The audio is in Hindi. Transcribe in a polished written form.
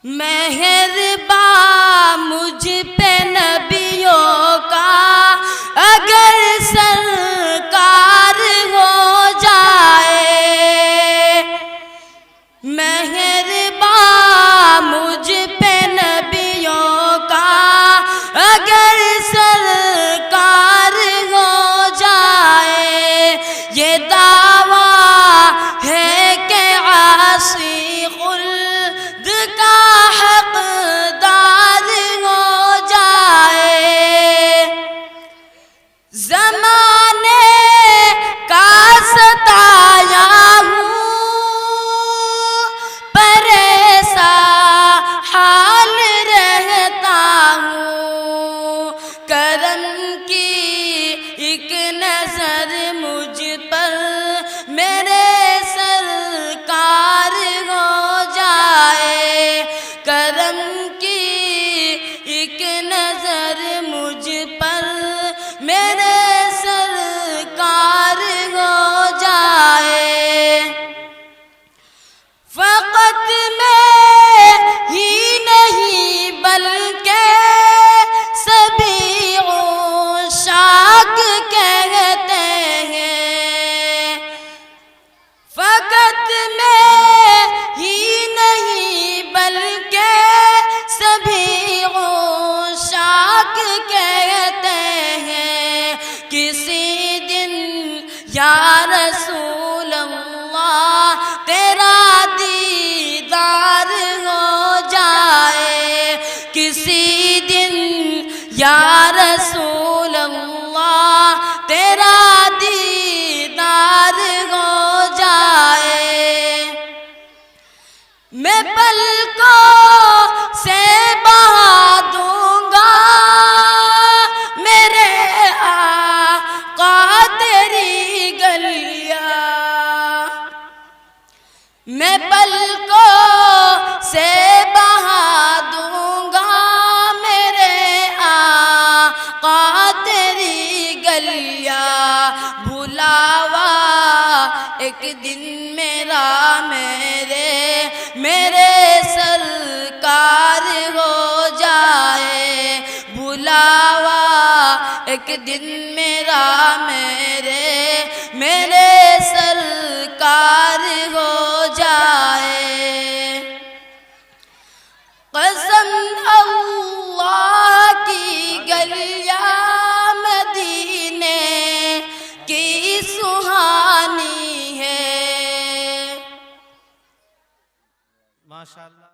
मेहरबान मुझ पे नबियों का अगर सरकार हो जाए। मेहरबान मुझ पे नबियों का अगर सरकार हो जाए। ये दावा है कि आसी खुल्द का हकदार हो जाए। ज़माने का सताया हूँ पर ऐसा हाल रहता हूँ। करम की एक नजर मुझ पर मेरे सरकार हो जाए। करम की एक नजर मुझ पर मेरे सरकार हो जाए। फ़क़त मैं ही नहीं बल्कि सभी उशाक कहते हैं। फ़क़त मैं ही नहीं बल्कि सभी उशाक कहते हैं। किसी दिन या रसूल अल्लाह तेरा दीदार हो जाए। किसी दिन या रसूल अल्लाह तेरा दीदार हो जाए। मैं पलकों से बहा दूंगा मेरे आका तेरी गलियां। मैं पलकों से बहा दूंगा मेरे आका तेरी गलियां। बुलावा एक दिन मेरा मेरे सरकार हो जाए। बुलावा एक दिन मेरा मेरे सरकार हो जाए। कसम अल्लाह की गलियां मदीने की सुहानी है। माशाअल्लाह।